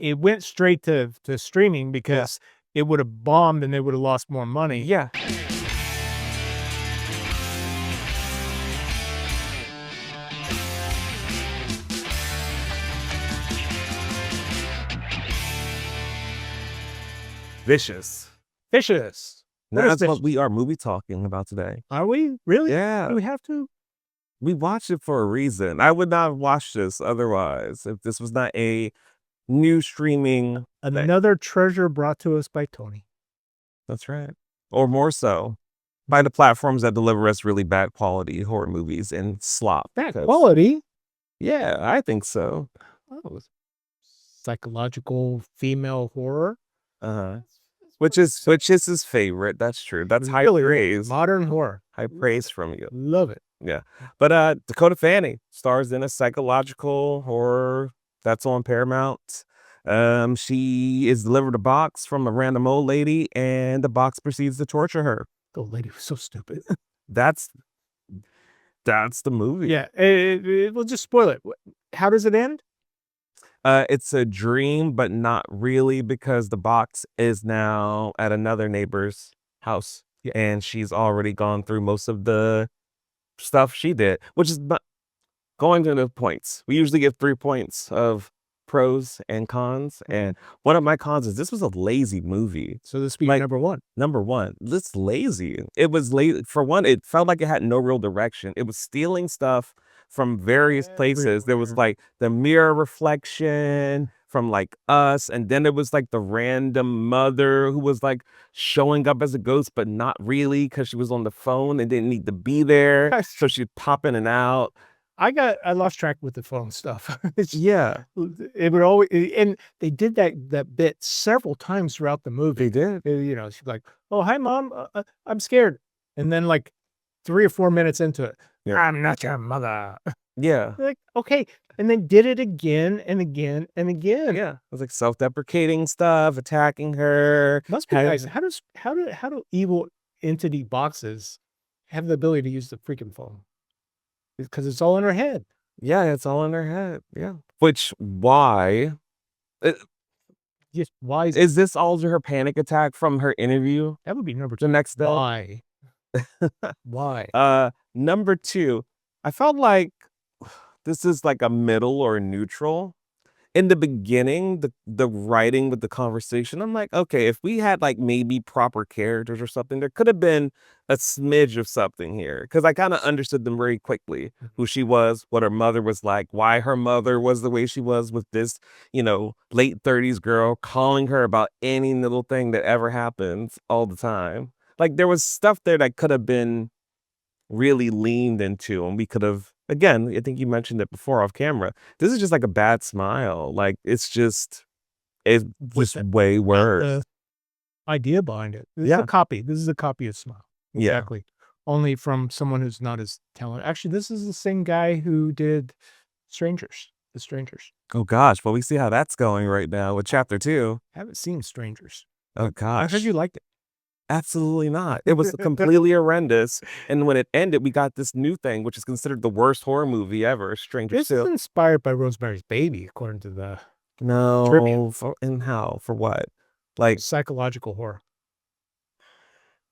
it went straight to streaming because it would have bombed and they would have lost more money. Yeah. Vicious. Vicious. That's what we are movie talking about today. Are we? Really? Yeah. Do we have to? We watched it for a reason. I would not have watched this otherwise if this was not a new streaming thing. Another treasure brought to us by Tony. That's right. Or more so, by the platforms that deliver us really bad quality horror movies and slop. Bad quality? Yeah, I think so. Oh, psychological female horror. Which is his favorite. That's true. That's high praise. Modern horror. High praise from you. Love it. Yeah. But Dakota Fanning stars in a psychological horror that's on Paramount. She is delivered a box from a random old lady, and the box proceeds to torture her. The old lady was so stupid. That's the movie. Yeah. We'll just spoil it. How does it end? It's a dream, but not really, because the box is now at another neighbor's house. Yeah. And she's already gone through most of the stuff she did, which is not going to the points. We usually give 3 points of pros and cons. And one of my cons is this was a lazy movie. So this would be number one. Number one, this lazy. It was lazy. For one, it felt like it had no real direction. It was stealing stuff from various places. There was like the mirror reflection from like Us, and then it was like the random mother who was like showing up as a ghost, but not really, because she was on the phone and didn't need to be there. So she'd pop in and out. I lost track with the phone stuff. Yeah. It would always, and they did that bit several times throughout the movie. They did. She's like, "Oh, hi, Mom. I'm scared." And then like 3 or 4 minutes into it, "I'm not your mother." Yeah. Like, okay. And then did it again and again and again. Yeah. It was like self-deprecating stuff, attacking her. Must be nice. How do evil entity boxes have the ability to use the freaking phone? Because it's all in her head. Yeah, it's all in her head. Yeah. Why? Yes, why is this all her panic attack from her interview? That would be number 2. The next day. Why? Why? Number 2, I felt like this is like a middle or neutral. In the beginning, the writing with the conversation, I'm like, okay, if we had like maybe proper characters or something, there could have been a smidge of something here. Because I kind of understood them very quickly, who she was, what her mother was like, why her mother was the way she was with this, late 30s girl calling her about any little thing that ever happens all the time. Like there was stuff there that could have been really leaned into, and we could have, again, I think you mentioned it before off camera, this is just like a bad smile. Like it's just way worse. Idea behind it. This is a copy. This is a copy of Smile. Exactly. Only from someone who's not as talented. Actually, this is the same guy who did The Strangers. Oh gosh, well, we see how that's going right now with chapter 2. Haven't seen Strangers. Oh gosh. I heard you liked it. Absolutely not. It was completely horrendous. And when it ended, we got this new thing, which is considered the worst horror movie ever, Strangers 2. This is inspired by Rosemary's Baby, according to the No. And how? For what? Like psychological horror.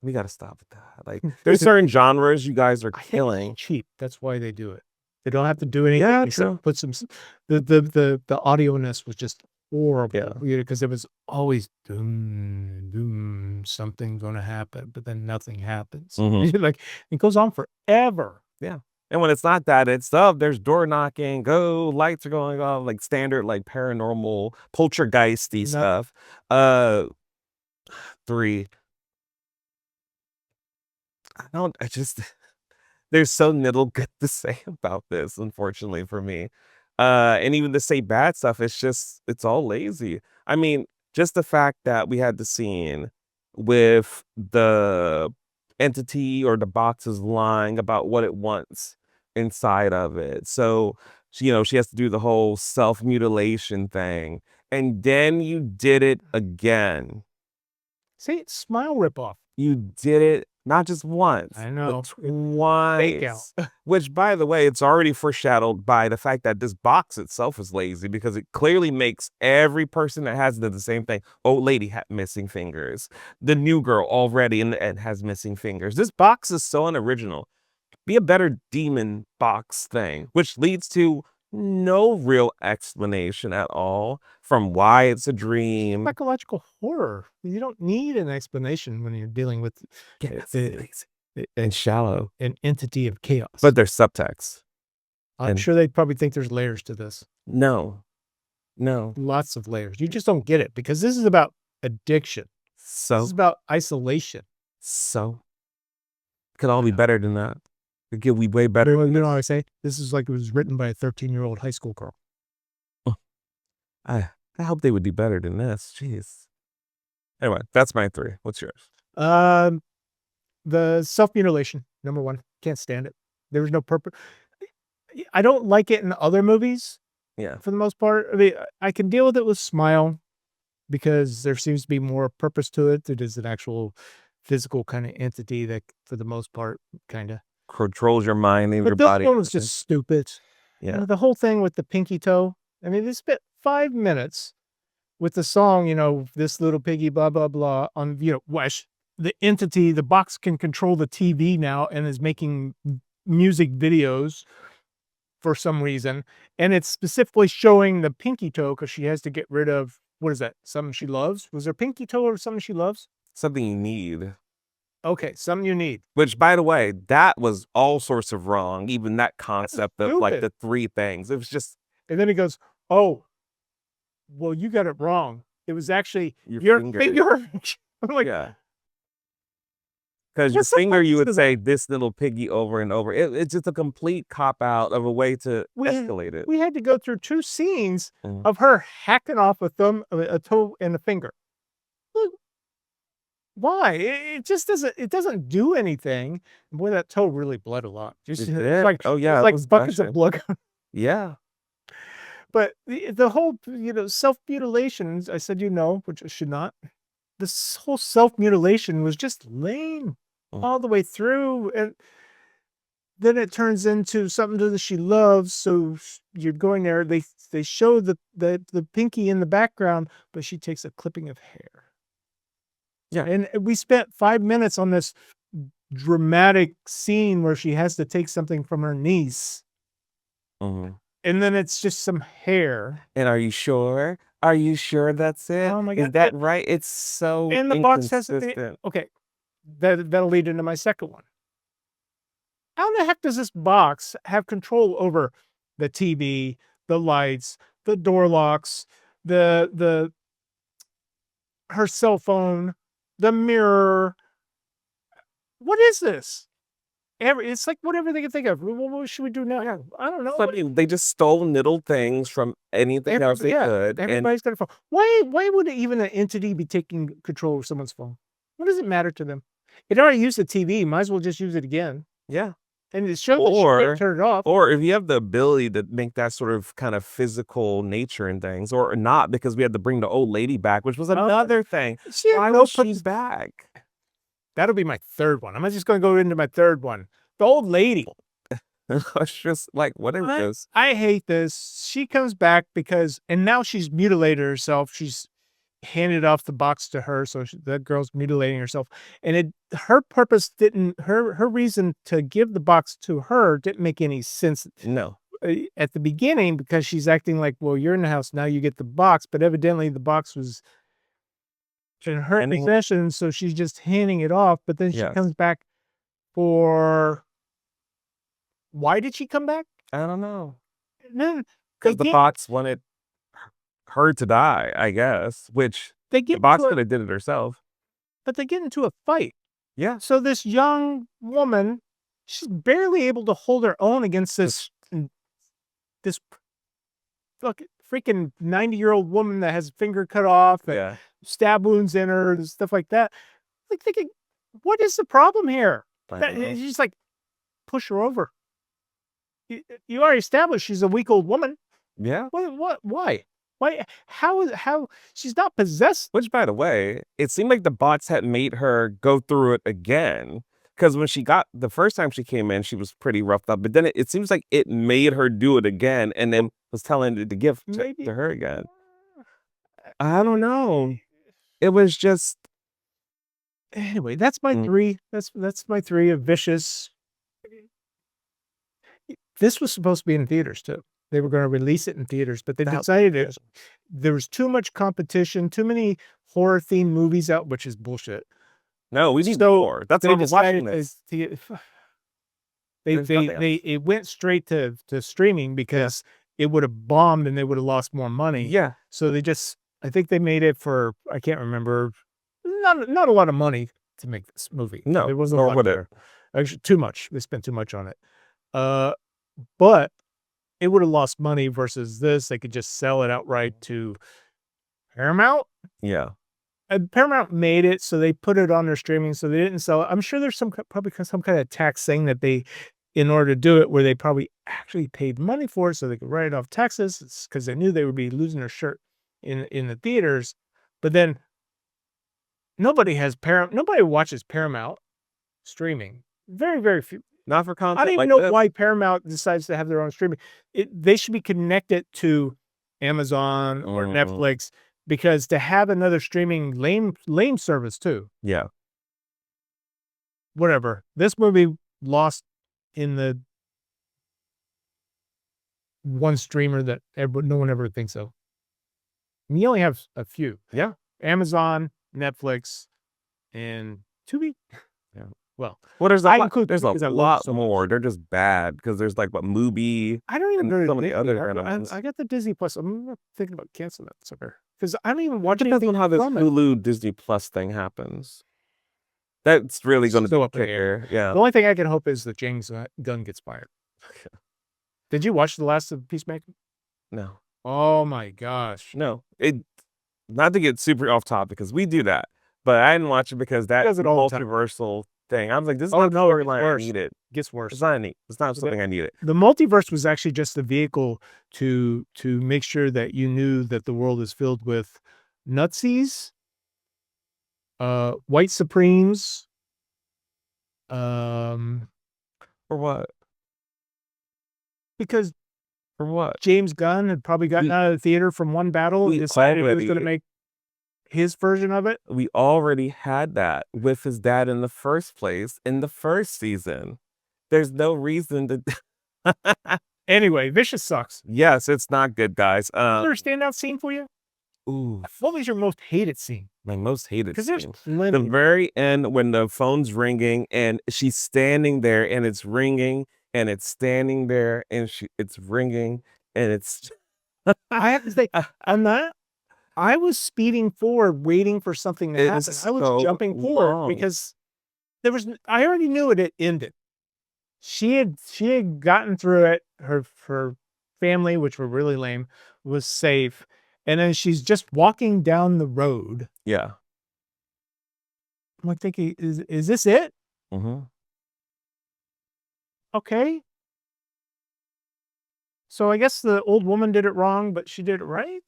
We got to stop with that. Like there's certain genres you guys are killing. Cheap. That's why they do it. They don't have to do anything. Yeah, except put some. The audio-ness was just horrible. Yeah, because it was always doom, something going to happen, but then nothing happens. Like it goes on forever. Yeah, and when it's not that, it's there's door knocking, lights are going off, like standard like paranormal poltergeisty stuff. 3. There's so little good to say about this, unfortunately for me. And even to say bad stuff, it's all lazy. I mean, just the fact that we had the scene with the entity or the boxes lying about what it wants inside of it. So, she has to do the whole self-mutilation thing. And then you did it again. Say it, Smile ripoff. You did it Not just once, I know. but twice. out. Which, by the way, it's already foreshadowed by the fact that this box itself is lazy because it clearly makes every person that has the same thing. Old lady had missing fingers. The new girl already in the end has missing fingers. This box is so unoriginal. Be a better demon box thing, which leads to no real explanation at all from why it's a dream. Psychological horror. You don't need an explanation when you're dealing with And shallow. an entity of chaos. But there's subtext. I'm sure they probably think there's layers to this. No. Lots of layers. You just don't get it because this is about addiction. This is about isolation. Could all be better than that. It could be way better. You know what I say? This is like it was written by a 13-year-old high school girl. I hope they would do better than this. Jeez. Anyway, that's my 3. What's yours? The self-mutilation, number 1. Can't stand it. There was no purpose. I don't like it in other movies. Yeah. For the most part. I mean, I can deal with it with Smile because there seems to be more purpose to it. It is an actual physical kind of entity that, for the most part, kind of controls your mind and your this body. one was just stupid. Yeah. You know, the whole thing with the pinky toe. I mean, they spent 5 minutes with the song, you know, this little piggy, blah, blah, blah, on, you know, Wesh. The entity, the box can control the TV now and is making music videos for some reason. And it's specifically showing the pinky toe because she has to get rid of, what is that? Something she loves? Was there pinky toe or something she loves? Something you need. Okay, something you need. Which, by the way, that was all sorts of wrong. Even that concept of like the 3 things. It was just. And then he goes, oh, well, you got it wrong. It was actually your finger. I'm like, yeah. Because your finger, you would say this little piggy over and over. It's just a complete cop out of a way to escalate it. We had to go through 2 scenes of her hacking off a thumb, a toe, and a finger. Why? It just doesn't. It doesn't do anything. Boy, that toe really bled a lot. Just like, oh yeah, it's like buckets of blood. Yeah. But the whole, you know, self-mutilation. I said, you know, which I should not. This whole self-mutilation was just lame all the way through, and then it turns into something that she loves. So you're going there. They show the pinky in the background, but she takes a clipping of hair. Yeah, and we spent 5 minutes on this dramatic scene where she has to take something from her niece, and then it's just some hair. And are you sure? Are you sure that's it? Oh my God. Is that right? It's so And the box has inconsistent. okay. That'll lead into my second one. How the heck does this box have control over the TV, the lights, the door locks, her cell phone, the mirror? What is this? It's like whatever they can think of. What should we do now? I don't know. I mean, they just stole little things from anything else they could. Everybody's got a phone. Why would even an entity be taking control of someone's phone? What does it matter to them? It already used the TV. Might as well just use it again. Yeah. And it shows that she can't turn it off. Or if you have the ability to make that sort of kind of physical nature and things, or not, because we had to bring the old lady back, which was another thing. Why was she back? That'll be my third one. I'm just going to go into my third one. The old lady. It's just like, what is this? I hate this. She comes back and now she's mutilated herself. She's handed off the box to her, so that girl's mutilating herself. And her purpose her reason to give the box to her didn't make any sense. No. At the beginning, because she's acting like, well, you're in the house, now you get the box. But evidently the box was in her possession, so she's just handing it off. But then she comes back for... Why did she come back? I don't know. Because the box wanted her to die, I guess, which the box could have did it herself. But they get into a fight. Yeah. So this young woman, she's barely able to hold her own against this freaking 90-year-old woman that has a finger cut off, and stab wounds in her, and stuff like that. Like thinking, what is the problem here? She's like, push her over. You already established she's a weak old woman. Yeah. What? Why? Why? How? She's not possessed. Which, by the way, it seemed like the bots had made her go through it again. Because when the first time she came in, she was pretty roughed up. But then it seems like it made her do it again, and then was telling it to give to her again. I don't know. It was just Anyway, that's my 3. That's my 3 of vicious. This was supposed to be in theaters too. They were going to release it in theaters, but they decided there was too much competition, too many horror themed movies out, which is bullshit. No, we need more. That's what I'm watching this. It went straight to streaming because it would have bombed and they would have lost more money. Yeah. So I think they made it for, I can't remember, not a lot of money to make this movie. No, there wasn't a lot there. Actually, too much. They spent too much on it. But it would have lost money versus this. They could just sell it outright to Paramount. Yeah. And Paramount made it, so they put it on their streaming, so they didn't sell it. I'm sure there's probably some kind of tax thing that they, in order to do it, where they probably actually paid money for it so they could write it off taxes because they knew they would be losing their shirt in the theaters. But then nobody watches Paramount streaming. Very, very few. Not for content. I don't even know why Paramount decides to have their own streaming. They should be connected to Amazon or Netflix, because to have another streaming lame service too. Yeah. Whatever. This movie lost in the one streamer that no one ever thinks of. And you only have a few. Yeah. Amazon, Netflix, and Tubi. Yeah. Well, there's a lot more. They're just bad because there's like Mubi. I don't even know so many other. I got the Disney Plus. I'm thinking about canceling that sucker because I don't even watch anything. Depends on how this Hulu Disney Plus thing happens. That's really going to be here. Yeah. The only thing I can hope is that James Gunn gets fired. Did you watch the last of Peacemaker? No. Oh my gosh. No. Not to get super off topic because we do that, but I didn't watch it because that's a multiversal thing. I was like, this is not the storyline I needed. It gets worse. It's not neat. It's not something I needed. The multiverse was actually just the vehicle to make sure that you knew that the world is filled with Nazis, white supremes, for what? Because for what? James Gunn had probably gotten out of the theater from one battle and decided he was going to make his version of it. We already had that with his dad in the first place in the first season. There's no reason to. Anyway, Vicious sucks. Yes, it's not good, guys. Is there a standout scene for you? Ooh. What was your most hated scene? My most hated scene. Because there's the very end when the phone's ringing and she's standing there and it's ringing and it's standing there and it's ringing and it's. I have to say, I was speeding forward, waiting for something to happen. I was jumping forward because I already knew it had ended. She had gotten through it. Her family, which were really lame, was safe. And then she's just walking down the road. Yeah. I'm like thinking, is this it? Mm-hmm. Okay. So I guess the old woman did it wrong, but she did it right.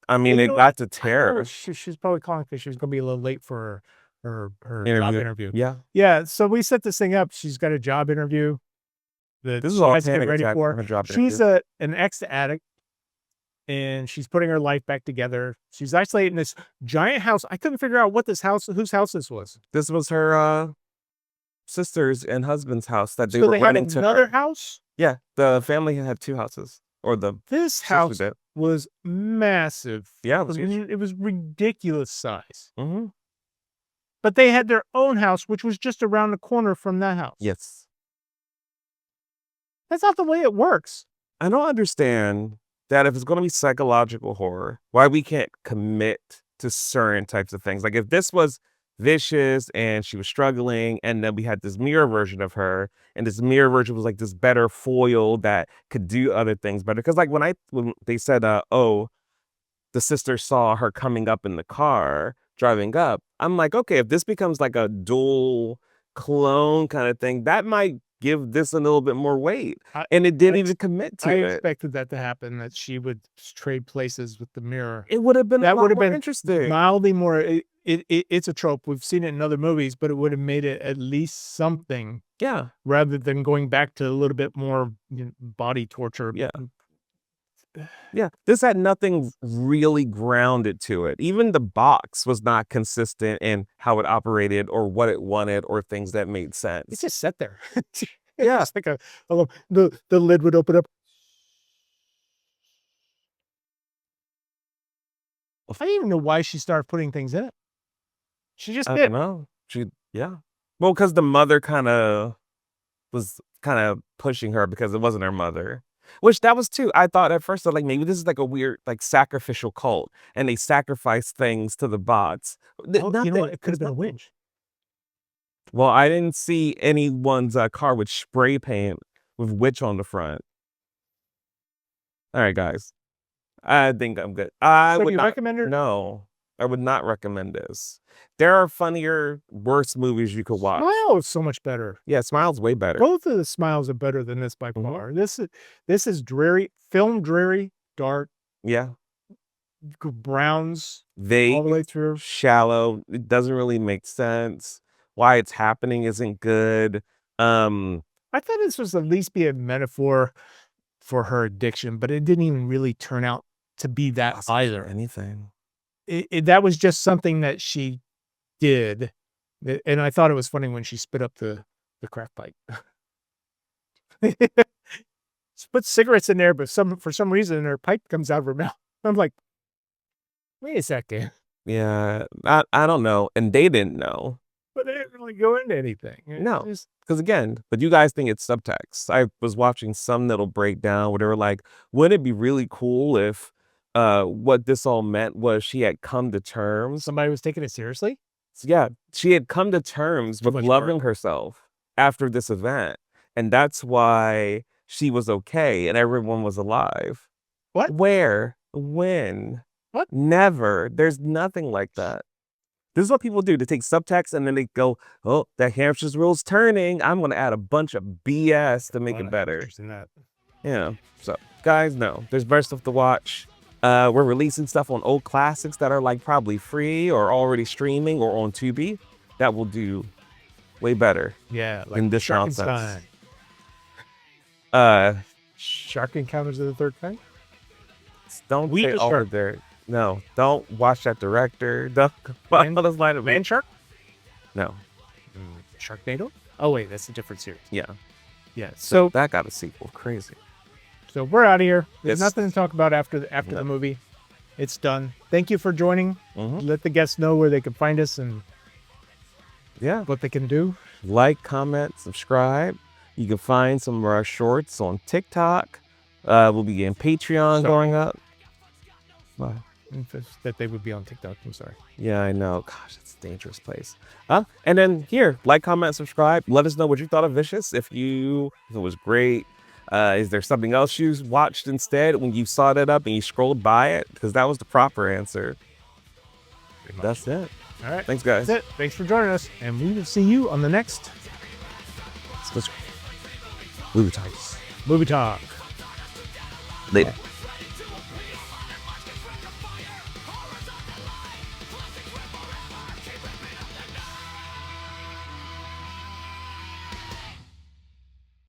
I mean, it got to terror. She's probably calling because she was going to be a little late for her job interview. Yeah. Yeah. So we set this thing up. She's got a job interview. This is all ready for her job. She's an ex-addict, and she's putting her life back together. She's isolated in this giant house. I couldn't figure out whose house this was. This was her sister's and husband's house that they were renting to. Another house? Yeah, the family had 2 houses. This house was massive. Yeah, it was ridiculous size. Mm-hmm. But they had their own house, which was just around the corner from that house. Yes. That's not the way it works. I don't understand that if it's going to be psychological horror, why we can't commit to certain types of things. Like if this was vicious and she was struggling and then we had this mirror version of her and this mirror version was like this better foil that could do other things better. Because like when they said, the sister saw her coming up in the car, driving up, I'm like, okay, if this becomes like a dual clone kind of thing, that might give this a little bit more weight. And it didn't even commit to it. I expected that to happen, that she would trade places with the mirror. It would have been more interesting. Mildly more. it's a trope. We've seen it in other movies, but it would have made it at least something Yeah. rather than going back to a little bit more body torture. Yeah. Yeah. This had nothing really grounded to it. Even the box was not consistent in how it operated or what it wanted or things that made sense. It just sat there. Yeah. It's like the lid would open up. I didn't even know why she started putting things in it. She just I did. don't know. Yeah. Well, because the mother was kind of pushing her because it wasn't her mother. Which that was too. I thought at first, like, maybe this is like a weird, like, sacrificial cult, and they sacrifice things to the bots. Oh, you know what? It could have been a witch. Well, I didn't see anyone's car with spray paint with witch on the front. All right, guys. I think I'm good. I So would you not recommend her? No, I would not recommend this. There are funnier, worse movies you could watch. Smile is so much better. Yeah, Smile's way better. Both of the Smiles are better than this by far. This is dreary, dreary, dark, Yeah. browns all Vague, the way through. shallow. It doesn't really make sense. Why it's happening isn't good. I thought this was at least be a metaphor for her addiction, but it didn't even really turn out to be that either. Anything. That was just something that she did, and I thought it was funny when she spit up the crack pipe. She put cigarettes in there, but for some reason her pipe comes out of her mouth. I'm like, wait a second. Yeah, I don't know, and they didn't know. But they didn't really go into anything. No, because again, but you guys think it's subtext. I was watching some little breakdown where they were like, wouldn't it be really cool if what this all meant was she had come to terms. Somebody was taking it seriously? So yeah, she had come to terms with much loving herself after this event. And that's why she was okay and everyone was alive. What? Where? When? What? Never. There's nothing like that. This is what people do. They take subtext and then they go, oh, that hamster's wheel's turning. I'm going to add a bunch of BS to make it better. Yeah. So, guys, no. There's better stuff to watch. We're releasing stuff on old classics that are like probably free or already streaming or on Tubi. That will do way better. Yeah. Like than this nonsense. Shark Encounters of the Third Kind? Don't We say just all shark. of their... No, don't watch that director. Don't Man Shark? No. Sharknado? Oh wait, that's a different series. Yeah. Yeah. So That got a sequel. Crazy. so we're out of here. There's It's- nothing to talk about after the movie. It's done. Thank you for joining. Let the guests know where they can find us and Yeah. what they can do. Like, comment, subscribe. You can find some of our shorts on TikTok. We'll be getting Patreon going up. Bye. That they would be on TikTok. I'm sorry. Yeah, I know. Gosh, it's a dangerous place. And then here, like, comment, subscribe. Let us know what you thought of Vicious. If it was great. Is there something else you watched instead when you saw that up and you scrolled by it? Because that was the proper answer. That's it. All right. Thanks, guys. That's it. Thanks for joining us. And we will see you on the next Movie Talk. Movie Talk. Later.